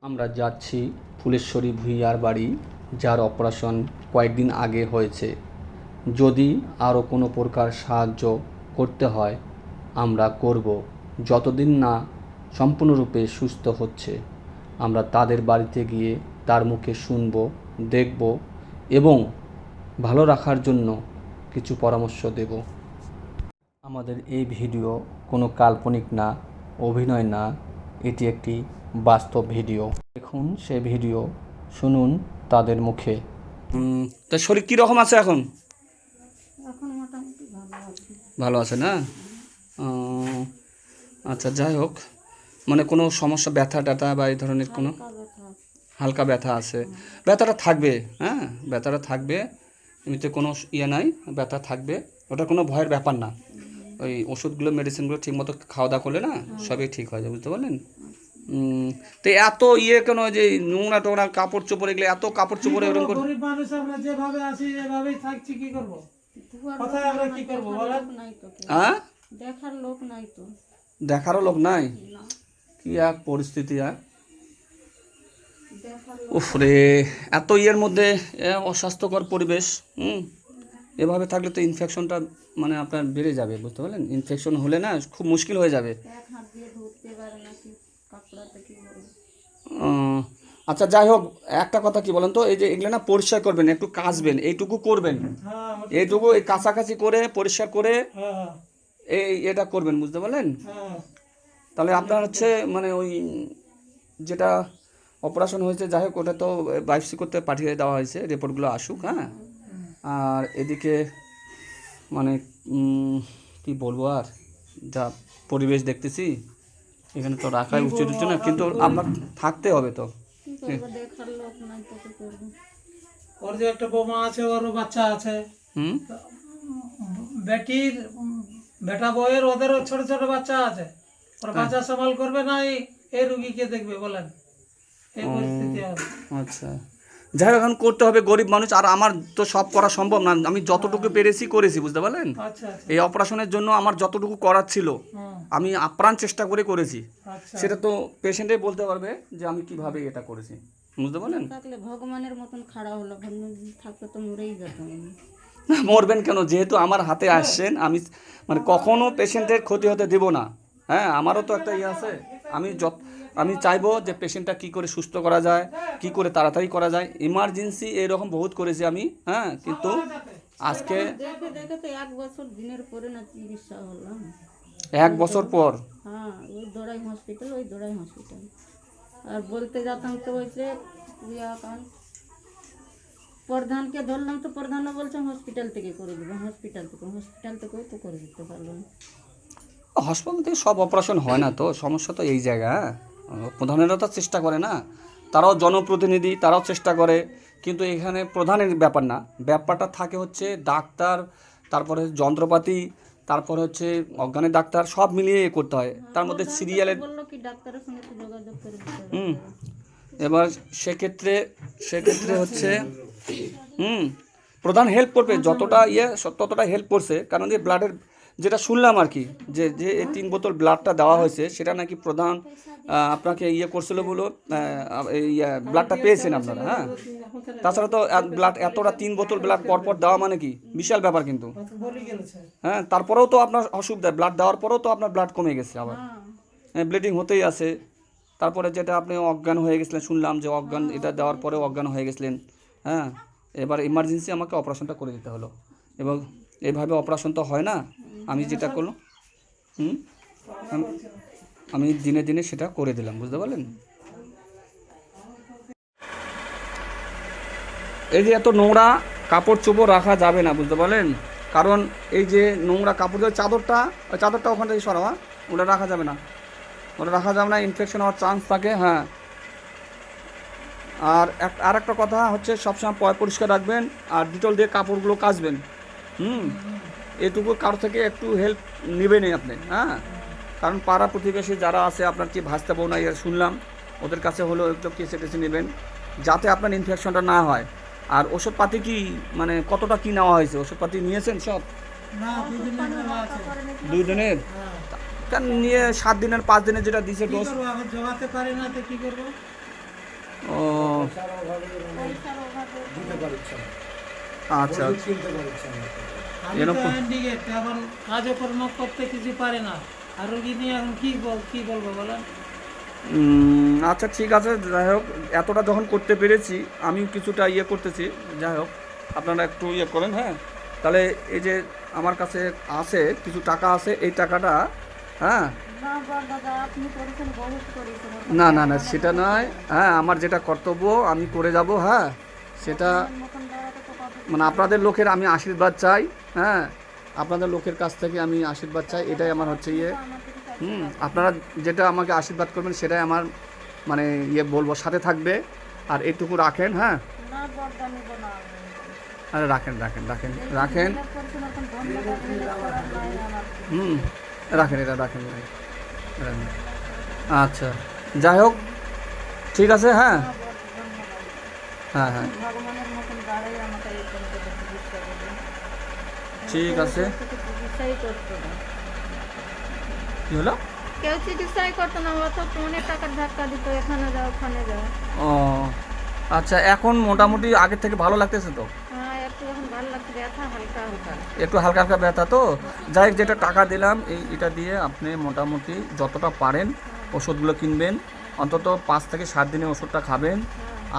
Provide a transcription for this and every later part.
আমরা যাচ্ছি ফুলেশ্বরী ভূঁইয়ার বাড়ি, যার অপারেশন কয়েকদিন আগে হয়েছে। যদি আরও কোনো প্রকার সাহায্য করতে হয় আমরা করব। যতদিন না সম্পূর্ণরূপে সুস্থ হচ্ছে আমরা তাদের বাড়িতে গিয়ে তার মুখে শুনব, দেখব এবং ভালো রাখার জন্য কিছু পরামর্শ দেব। আমাদের এই ভিডিও কোনো কাল্পনিক না, অভিনয় না, এটি একটি বাস্তব ভিডিও। দেখুন সে ভিডিও, শুনুন তাদের মুখে। তা শরীর কীরকম আছে এখন? এখন মোটামুটি ভালো আছে। ভালো আছে না? আচ্ছা, যাই হোক, মানে কোনো সমস্যা, ব্যথা ট্যাথা বা এই ধরনের কোনো হালকা ব্যথা আছে। হালকা ব্যথা আছে? ব্যথাটা থাকবে, হ্যাঁ ব্যথাটা থাকবে, এমনিতে কোনো ইয়ে নাই, ব্যথা থাকবে, ওটা কোনো ভয়ের ব্যাপার না। ওই ওষুধগুলো, মেডিসিনগুলো ঠিকমতো খাওয়া দাওয়া করলে না সবই ঠিক হয়ে যায়, বুঝতে পারলেন? তো এত ইয়ে কেন, যে নোংরা টোংরা কাপড় চোপড়, এগুলো এত কাপড় চোপড় এরকম করে? গরিব মানুষ আমরা যেভাবে আছি এভাবেই থাকছি, কি করব? ধোয়ার কোথায় আমরা কি করব বলেন? লোক নাই তো কেউ। হ্যাঁ, দেখার লোক নাই তো। দেখারও লোক নাই? না, কি এক পরিস্থিতি! দেখার উফ রে, এত ইয়ের মধ্যে অস্বাস্থ্যকর পরিবেশ। এভাবে থাকলে তো ইনফেকশনটা মানে আপনার বেড়ে যাবে, বুঝতে পারলেন? ইনফেকশন হলে না খুব মুশকিল হয়ে যাবে। এক হাত দিয়ে ধরতে পারে না, কি কাপড়াতে কি করবো? আচ্ছা, যাই হোক, একটা কথা কি বলেন তো, এই যে এগুলো না পরিষ্কার করবেন, একটু কাচবেন, এইটুকু করবেন, হ্যাঁ এইটুকু এই কাছাকাছি করে পরিষ্কার করে হ্যাঁ এটা করবেন, বুঝতে পারলেন? হ্যাঁ তাহলে আপনার হচ্ছে মানে ওই যেটা অপারেশন হয়েছে, যাই হোক, ওটা তো বায়োপসি করতে পাঠিয়ে দেওয়া হয়েছে, রিপোর্টগুলো আসুক। হ্যাঁ, আর এদিকে মানে কি বলবো আর, যা পরিবেশ দেখতেছি এখানে তো রাখাই উচিত হচ্ছে না, কিন্তু আপনার থাকতে হবে তো। কি করবো, দেখার লোক নাই তো কি করবো? ওর যে একটা বৌমা আছে, ওরও বাচ্চা আছে। হুম বেটির বেটা বউয়ের, ওদেরও ছোট ছোট বাচ্চা আছে। ওরা বাচ্চা সামাল করবে না, এই রুগীকে দেখবে বলেন? এই পরিস্থিতি হবে। আচ্ছা, যাই হোক, এখন করতে হবে, গরিব মানুষ, আর আমার তো সব করা সম্ভব না। আমি যতটুকু পেরেছি করেছি, বুঝতে পারলেন? আচ্ছা আচ্ছা এই অপারেশনের জন্য আমার যতটুকু করার ছিল হুম, আমি আপ্রাণ চেষ্টা করে করেছি। আচ্ছা সেটা তো পেশেন্টে বলতে পারবে যে আমি কিভাবে এটা করেছি, বুঝতে পারলেন? থাকলে ভগবানের মতন খাড়া হলো, থাকলে তো মরেই যেতাম আমি। না, মরবেন কেন? যেহেতু আমার হাতে আসছেন, আমি মানে কখনো পেশেন্টের ক্ষতি হতে দেব না। হ্যাঁ, আমারও তো একটা ইয়ে আছে। আমি চাইবো যে পেশেন্টটা কী করে সুস্থ করা যায়, কী করে তাড়াতাড়ি করা যায়। ইমার্জেন্সি এরকম বহুত করেছি আমি, হ্যাঁ, কিন্তু আজকে দেখে দেখে তো 1 বছর দিনের পরে না চিকিৎসা হলাম। 1 বছর পর হ্যাঁ, ওই দৌড়াই হসপিটাল। আর বলতে যেতাম তো বলছে প্রধানকে ধরলাম, তো প্রধানও বলছে হসপিটাল থেকে করে দেবো, হসপিটাল থেকেও তো করে দিতে পারলো না। হাসপাতাল থেকে সব অপারেশন হয় না, তো সমস্যা তো এই জায়গা। প্রধানেরা তো চেষ্টা করে না, তারাও জনপ্রতিনিধি, তারাও চেষ্টা করে, কিন্তু এখানে প্রধানের ব্যাপার না, ব্যাপারটা থাকে হচ্ছে ডাক্তার, তারপরে যন্ত্রপাতি, তারপরে হচ্ছে অজ্ঞানের ডাক্তার, সব মিলিয়ে করতে হয়। তার মধ্যে সিরিয়ালের বললো কি ডাক্তারের সঙ্গে তো যোগাযোগ করে দিতে হবে। হুম এবার সেক্ষেত্রে হচ্ছে প্রধান হেল্প করবে, যতটা ইয়ে ততটা হেল্প করছে। কারণ যে ব্লাডের যেটা শুনলাম আর কি, যে যে এই 3 বোতল ব্লাডটা দেওয়া হয়েছে, সেটা নাকি প্রধান আপনাকে ইয়ে করছিল বলো, ব্লাডটা পেয়েছেন আপনারা। হ্যাঁ, তাছাড়া তো ব্লাড এতটা 3 বোতল ব্লাড পরপর দেওয়া মানে কি বিশাল ব্যাপার কিন্তু। বলি গেছে। হ্যাঁ, তারপরেও তো আপনার অসুবিধা, ব্লাড দেওয়ার পরেও তো আপনার ব্লাড কমে গেছে, আবার ব্লিডিং হতেই আছে। তারপরে যেটা আপনি অজ্ঞান হয়ে গেছিলেন, শুনলাম যে অজ্ঞান, এটা দেওয়ার পরেও অজ্ঞান হয়ে গেছিলেন। হ্যাঁ, এবার ইমার্জেন্সি আমাকে অপারেশনটা করে দিতে হলো, এবং এইভাবে অপারেশন তো হয় না। আমি যেটা করলাম, আমি দিনে দিনে সেটা করে দিলাম, বুঝতে পারলেন? এই যে এত নোংরা কাপড় চোপড় রাখা যাবে না, বুঝতে পারলেন? কারণ এই যে নোংরা কাপড়, চাদরটা, ওই চাদরটা ওখান থেকে সরাবা, ওটা রাখা যাবে না, ইনফেকশন হওয়ার চান্স থাকে। হ্যাঁ, আর একটা কথা হচ্ছে, সবসময় পরিষ্কার রাখবেন, আর ডিটল দিয়ে কাপড়গুলো কাচবেন। এটুকু কারো থেকে একটু হেল্প নেবেনই আপনি। হ্যাঁ, কারণ পাড়া প্রতিবেশী যারা আছে, আপনার কি ভাজতে পারবো না, শুনলাম, ওদের কাছে হলেও একটু কেসে নেবেন, যাতে আপনার ইনফেকশনটা না হয়। আর ওষুধপাতি কি মানে কতটা কি নেওয়া হয়েছে? ওষুধপাতি নিয়েছেন সব? না, 2 দিনের নেওয়া আছে। 2 দিনের? হ্যাঁ, কেন নিয়ে 7 দিনের 5 দিনের যেটা দিয়েছে কি ডোজ? করবো, এখন জোগাতে পারি না তো কি করবো? পারছে না, আচ্ছা ওষুধ কিনতে পারছে না। আমি তো হ্যান্ডিক্যাপ, এখন কাজকর্ম করতে কিছু পারে না, আর রোগী নিয়ে এখন কি বলবো বলেন? আচ্ছা ঠিক আছে, যাই হোক এতটা যখন করতে পেরেছি আমি কিছুটা ইয়ে করতেছি, যাই হোক আপনারা একটু ইয়ে করেন। হ্যাঁ, তাহলে এই যে আমার কাছে আছে কিছু টাকা আছে, এই টাকাটা হ্যাঁ না বড় দাদা, আপনি করেছেন, বহুত করেছেন। না না না সেটা নয়, হ্যাঁ আমার যেটা কর্তব্য আমি করে যাব। হ্যাঁ, সেটা মতন দাঁড়াতে তো কত মানে আপনাদের লোকের আমি আশীর্বাদ চাই। হ্যাঁ, আপনাদের লোকের কাছ থেকে আমি আশীর্বাদ চাই, এটাই আমার হচ্ছে ইয়ে। আপনারা যেটা আমাকে আশীর্বাদ করবেন সেটাই আমার মানে ইয়ে বলবো, সাথে থাকবে। আর এইটুকু রাখেন। হ্যাঁ, না বড় দামি না। আরে রাখেন রাখেন রাখেন রাখেন, করছেন এখন ধন্যবাদ করার নাই আমার। রাখেন, এটা রাখেন রাখেন। আচ্ছা যাই হোক ঠিক আছে। হ্যাঁ হ্যাঁ হ্যাঁ ভগবানের মতন দাঁড়াই আমাকে এই করতে চিকিৎসা করবে। ঠিক আছে। চিকিৎসাই করতো না, কী হলো? কেউ চিকিৎসাই করতো না, অত অনেক টাকার ধাক্কা দিত, এখানে যাও ওখানে যাও। ও আচ্ছা, এখন মোটামুটি আগের থেকে ভালো লাগতেছে তো? হ্যাঁ, একটু এখন ভালো লাগছে, ব্যথা হালকা হালকা। একটু হালকা হালকা ব্যথা তো? যাই হোক, যেটা টাকা দিলাম এটা দিয়ে আপনি মোটামুটি যতটা পারেন ওষুধগুলো কিনবেন, অন্তত 5 থেকে 7 দিনে ওষুধটা খাবেন।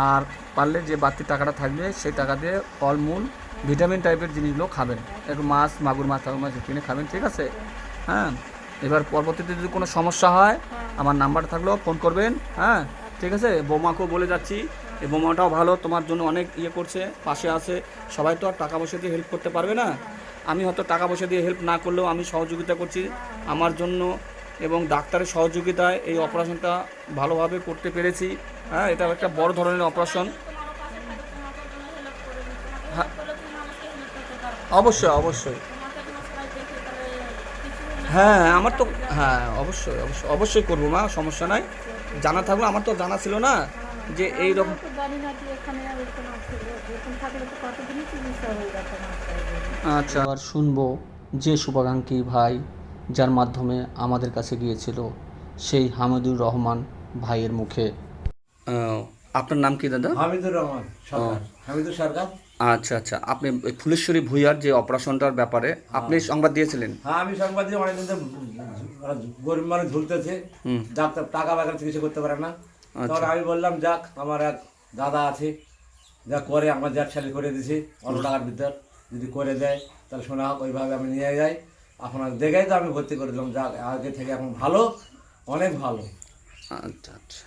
আর পারলে যে বাড়তি টাকাটা থাকবে সেই টাকা দিয়ে ফলমূল ভিটামিন টাইপের জিনিসগুলো খাবেন, একটু মাছ, মাগুর মাছ কিনে খাবেন, ঠিক আছে? হ্যাঁ, এবার পরবর্তীতে যদি কোনো সমস্যা হয় আমার নাম্বার থাকলেও ফোন করবেন। হ্যাঁ ঠিক আছে, বৌমাকেও বলে যাচ্ছি, এই বৌমাটাও ভালো, তোমার জন্য অনেক ইয়ে করছে, পাশে আছে। সবাই তো আর টাকা পয়সা দিয়ে হেল্প করতে পারবে না, আমি হয়তো টাকা পয়সা দিয়ে হেল্প না করলেও আমি সহযোগিতা করছি আমার জন্য, এবং ডাক্তারের সহযোগিতায় এই অপারেশনটা ভালোভাবে করতে পেরেছি। হ্যাঁ, এটা একটা বড় ধরনের অপারেশন। হ্যাঁ অবশ্যই অবশ্যই, হ্যাঁ আমার তো, হ্যাঁ অবশ্যই অবশ্যই অবশ্যই করবো মা, সমস্যা নাই। জানা থাকলো, আমার তো জানা ছিল না যে এই রকম। তো জানি না যে এখানে এরকম আছে, এরকম থাকলে তো কতদিনই চিকিৎসা হয়ে যেত না। আচ্ছা, আর শুনবো যে শুভাকাঙ্ক্ষী ভাই যার মাধ্যমে আমাদের কাছে গিয়েছিল সেই হামিদুর রহমান ভাইয়ের মুখে। আপনার নাম কি দাদা? হামিদুর রহমান সরকার, হামিদুর সরকার। আচ্ছা আচ্ছা, আপনি ওই ফুলেশ্বরী ভূঁইয়ার যে অপারেশনটার ব্যাপারে আপনি সংবাদ দিয়েছিলেন? হ্যাঁ, আমি সংবাদ দিয়ে অনেকদিন ধরে গরিব মানুষ ঝুলতেছে, ডাক্তার টাকা বাগান চিকিৎসা করতে পারে না। তখন আমি বললাম যাক, আমার এক দাদা আছে যা করে, আমার যাক সালি করে দিছি অল্প টাকার ভিতর, যদি করে দেয় তাহলে শোনা হোক, ওইভাবে আমি নিয়ে যাই। আপনার দেখেই তো আমি ভর্তি করে দিলাম, যাক আগে থেকে এখন ভালো, অনেক ভালো। আচ্ছা আচ্ছা।